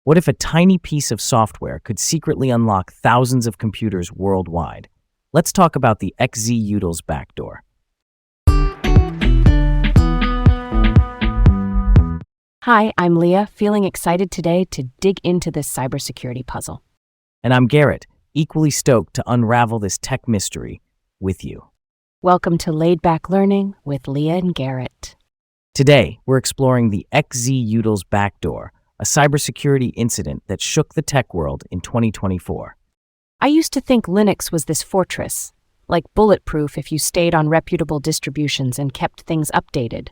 What if a tiny piece of software could secretly unlock thousands of computers worldwide? Let's talk about the XZ Utils backdoor. Hi, I'm Leah, feeling excited today to dig into this cybersecurity puzzle. And I'm Garrett, equally stoked to unravel this tech mystery with you. Welcome to Laid Back Learning with Leah and Garrett. Today, we're exploring the XZ Utils backdoor, a cybersecurity incident that shook the tech world in 2024. I used to think Linux was this fortress, like bulletproof if you stayed on reputable distributions and kept things updated.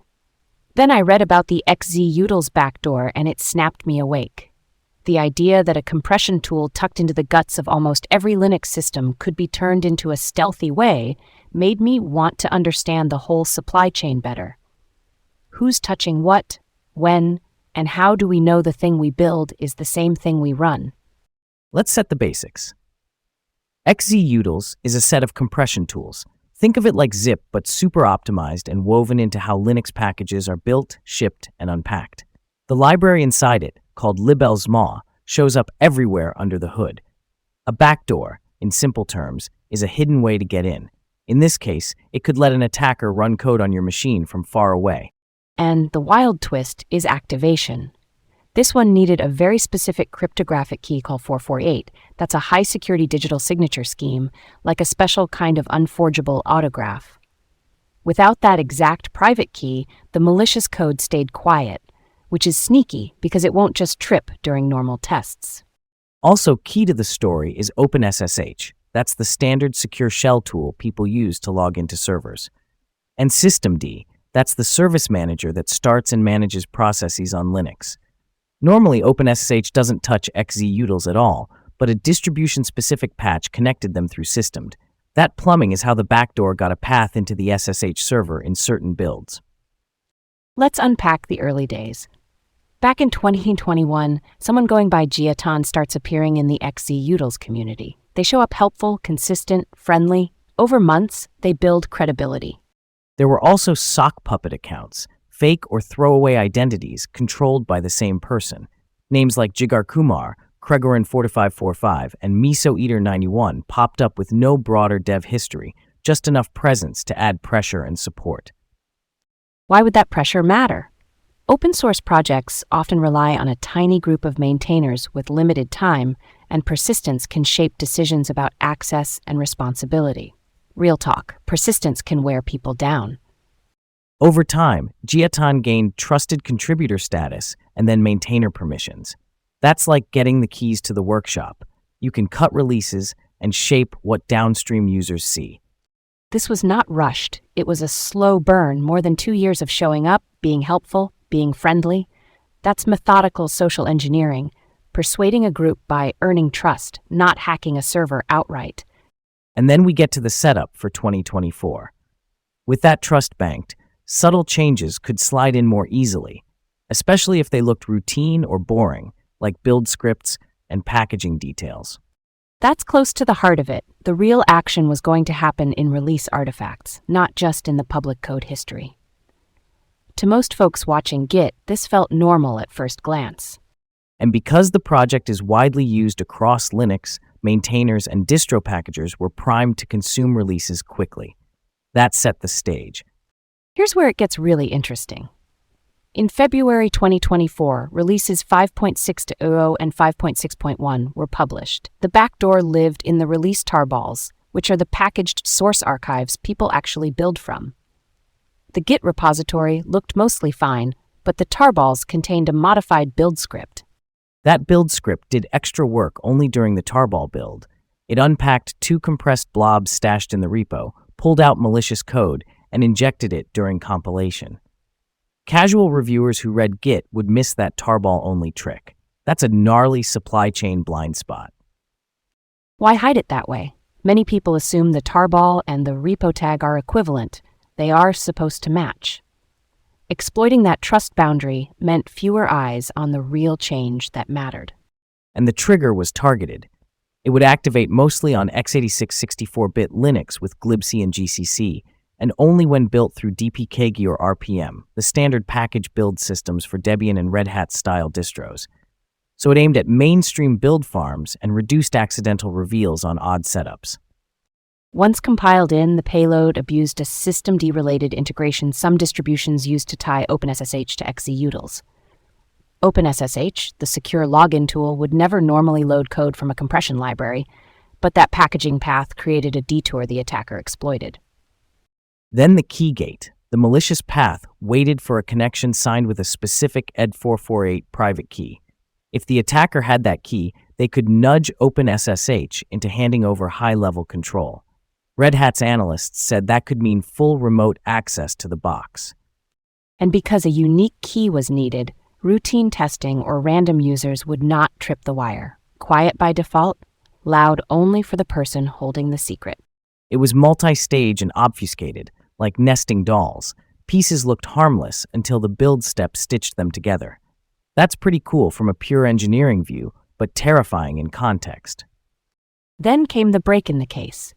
Then I read about the XZ Utils backdoor and it snapped me awake. The idea that a compression tool tucked into the guts of almost every Linux system could be turned into a stealthy way made me want to understand the whole supply chain better. Who's touching what, when, and how do we know the thing we build is the same thing we run? Let's set the basics. XZ Utils is a set of compression tools. Think of it like Zip, but super optimized and woven into how Linux packages are built, shipped, and unpacked. The library inside it, called libelsma, shows up everywhere under the hood. A backdoor, in simple terms, is a hidden way to get in. In this case, it could let an attacker run code on your machine from far away. And the wild twist is activation. This one needed a very specific cryptographic key called 448. That's a high-security digital signature scheme, like a special kind of unforgeable autograph. Without that exact private key, the malicious code stayed quiet, which is sneaky because it won't just trip during normal tests. Also, key to the story is OpenSSH. That's the standard secure shell tool people use to log into servers. And systemd. That's the service manager that starts and manages processes on Linux. Normally, OpenSSH doesn't touch XZ Utils at all, but a distribution-specific patch connected them through systemd. That plumbing is how the backdoor got a path into the SSH server in certain builds. Let's unpack the early days. Back in 2021, someone going by Giatan starts appearing in the XZ Utils community. They show up helpful, consistent, friendly. Over months, they build credibility. There were also sock puppet accounts, fake or throwaway identities controlled by the same person. Names like Jigar Kumar, Kregorin4545, and Miso Eater 91 popped up with no broader dev history, just enough presence to add pressure and support. Why would that pressure matter? Open source projects often rely on a tiny group of maintainers with limited time, and persistence can shape decisions about access and responsibility. Real talk, persistence can wear people down. Over time, Giatan gained trusted contributor status and then maintainer permissions. That's like getting the keys to the workshop. You can cut releases and shape what downstream users see. This was not rushed. It was a slow burn, more than 2 years of showing up, being helpful, being friendly. That's methodical social engineering, persuading a group by earning trust, not hacking a server outright. And then we get to the setup for 2024. With that trust banked, subtle changes could slide in more easily, especially if they looked routine or boring, like build scripts and packaging details. That's close to the heart of it. The real action was going to happen in release artifacts, not just in the public code history. To most folks watching Git, this felt normal at first glance. And because the project is widely used across Linux, maintainers and distro packagers were primed to consume releases quickly. That set the stage. Here's where it gets really interesting. In February 2024, releases 5.6.0 and 5.6.1 were published. The backdoor lived in the release tarballs, which are the packaged source archives people actually build from. The Git repository looked mostly fine, but the tarballs contained a modified build script. That build script did extra work only during the tarball build. It unpacked 2 compressed blobs stashed in the repo, pulled out malicious code, and injected it during compilation. Casual reviewers who read Git would miss that tarball-only trick. That's a gnarly supply chain blind spot. Why hide it that way? Many people assume the tarball and the repo tag are equivalent. They are supposed to match. Exploiting that trust boundary meant fewer eyes on the real change that mattered. And the trigger was targeted. It would activate mostly on x86 64-bit Linux with glibc and GCC, and only when built through dpkg or RPM, the standard package build systems for Debian and Red Hat-style distros. so it aimed at mainstream build farms and reduced accidental reveals on odd setups. Once compiled in, the payload abused a systemd-related integration some distributions used to tie OpenSSH to XZ Utils. OpenSSH, the secure login tool, would never normally load code from a compression library, but that packaging path created a detour the attacker exploited. Then the key gate, the malicious path, waited for a connection signed with a specific ED448 private key. If the attacker had that key, they could nudge OpenSSH into handing over high-level control. Red Hat's analysts said that could mean full remote access to the box. And because a unique key was needed, routine testing or random users would not trip the wire. Quiet by default, loud only for the person holding the secret. It was multi-stage and obfuscated, like nesting dolls. Pieces looked harmless until the build step stitched them together. That's pretty cool from a pure engineering view, but terrifying in context. Then came the break in the case.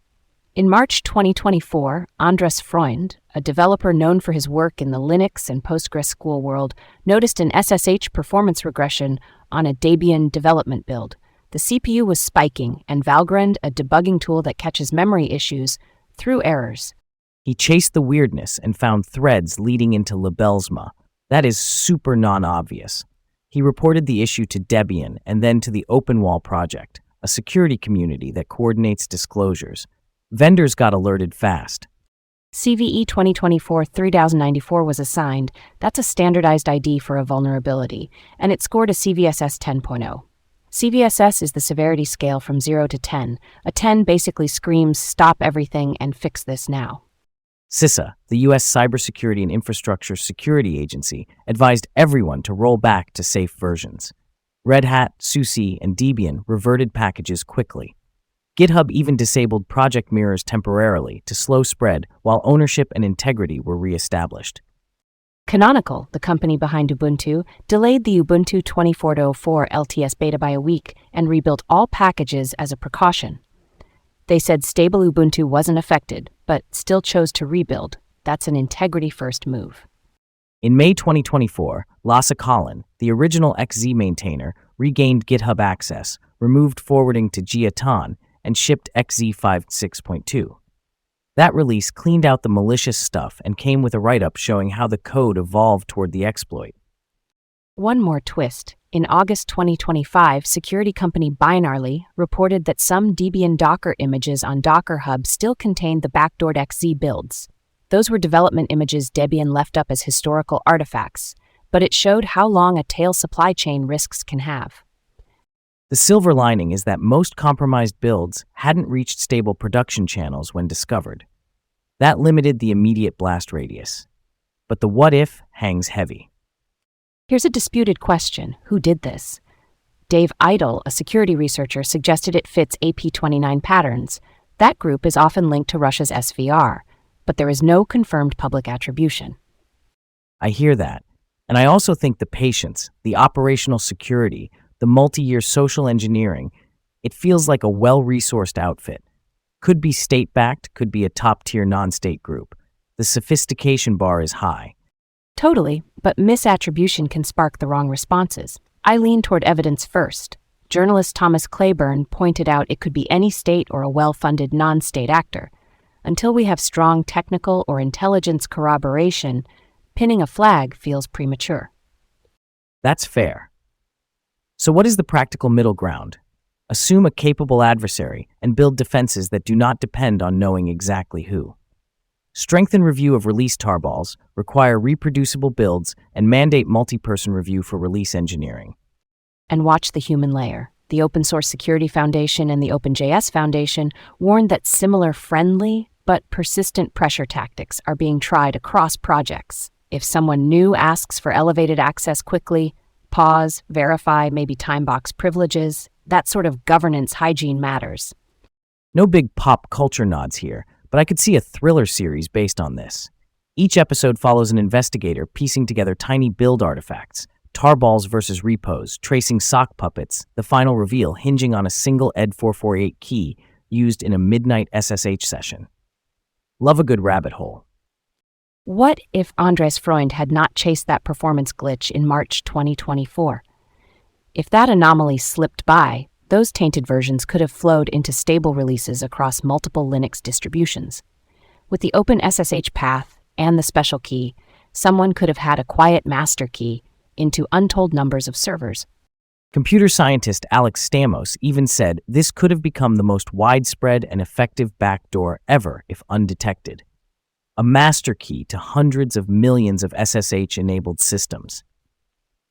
In March 2024, Andres Freund, a developer known for his work in the Linux and PostgreSQL world, noticed an SSH performance regression on a Debian development build. The CPU was spiking, and Valgrind, a debugging tool that catches memory issues, threw errors. He chased the weirdness and found threads leading into Libelsma. That is super non-obvious. He reported the issue to Debian and then to the OpenWall project, a security community that coordinates disclosures. Vendors got alerted fast. CVE 2024-3094 was assigned. That's a standardized ID for a vulnerability, and it scored a CVSS 10.0. CVSS is the severity scale from 0 to 10. A 10 basically screams, stop everything and fix this now. CISA, the U.S. Cybersecurity and Infrastructure Security Agency, advised everyone to roll back to safe versions. Red Hat, SUSE, and Debian reverted packages quickly. GitHub even disabled project mirrors temporarily to slow spread while ownership and integrity were re-established. Canonical, the company behind Ubuntu, delayed the Ubuntu 24.04 LTS beta by a week and rebuilt all packages as a precaution. They said stable Ubuntu wasn't affected, but still chose to rebuild. That's an integrity-first move. In May 2024, Lasse Collin, the original XZ maintainer, regained GitHub access, removed forwarding to Giatan, and shipped XZ 5.6.2. That release cleaned out the malicious stuff and came with a write-up showing how the code evolved toward the exploit. One more twist. In August 2025, security company Binarly reported that some Debian Docker images on Docker Hub still contained the backdoored XZ builds. Those were development images Debian left up as historical artifacts, but it showed how long a tail supply chain risks can have. The silver lining is that most compromised builds hadn't reached stable production channels when discovered. That limited the immediate blast radius. But the what-if hangs heavy. Here's a disputed question. Who did this? Dave Idle, a security researcher, suggested it fits AP29 patterns. That group is often linked to Russia's SVR, but there is no confirmed public attribution. I hear that. And I also think the patience, the operational security, the multi-year social engineering, it feels like a well-resourced outfit. Could be state-backed, could be a top-tier non-state group. The sophistication bar is high. Totally, but misattribution can spark the wrong responses. I lean toward evidence first. Journalist Thomas Claiborne pointed out it could be any state or a well-funded non-state actor. Until we have strong technical or intelligence corroboration, pinning a flag feels premature. That's fair. So what is the practical middle ground? Assume a capable adversary and build defenses that do not depend on knowing exactly who. Strengthen review of release tarballs, require reproducible builds, and mandate multi-person review for release engineering. And watch the human layer. The Open Source Security Foundation and the OpenJS Foundation warned that similar friendly but persistent pressure tactics are being tried across projects. If someone new asks for elevated access quickly, pause, verify, maybe timebox privileges. That sort of governance hygiene matters. No big pop culture nods here, but I could see a thriller series based on this. Each episode follows an investigator piecing together tiny build artifacts, tarballs versus repos, tracing sock puppets, the final reveal hinging on a single ED448 key used in a midnight SSH session. Love a good rabbit hole. What if Andres Freund had not chased that performance glitch in March 2024? If that anomaly slipped by, those tainted versions could have flowed into stable releases across multiple Linux distributions. With the open SSH path and the special key, someone could have had a quiet master key into untold numbers of servers. Computer scientist Alex Stamos even said this could have become the most widespread and effective backdoor ever if undetected. A master key to hundreds of millions of SSH-enabled systems.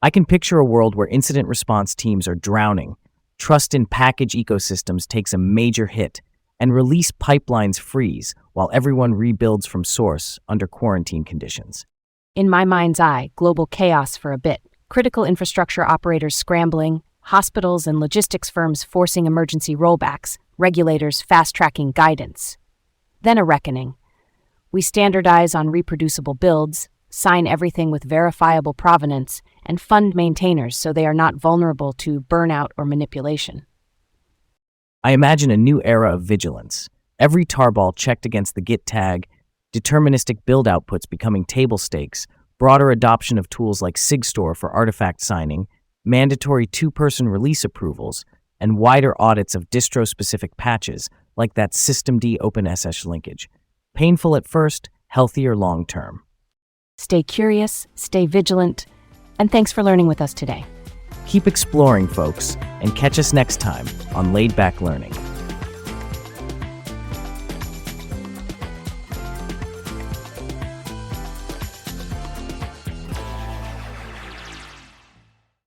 I can picture a world where incident response teams are drowning, trust in package ecosystems takes a major hit, and release pipelines freeze while everyone rebuilds from source under quarantine conditions. In my mind's eye, global chaos for a bit. Critical infrastructure operators scrambling, hospitals and logistics firms forcing emergency rollbacks, regulators fast-tracking guidance. Then a reckoning. We standardize on reproducible builds, sign everything with verifiable provenance, and fund maintainers so they are not vulnerable to burnout or manipulation. I imagine a new era of vigilance. Every tarball checked against the Git tag, deterministic build outputs becoming table stakes, broader adoption of tools like SigStore for artifact signing, mandatory two-person release approvals, and wider audits of distro-specific patches like that systemd OpenSSH linkage. Painful at first, healthier long-term. Stay curious, stay vigilant, and thanks for learning with us today. Keep exploring, folks, and catch us next time on Laid Back Learning.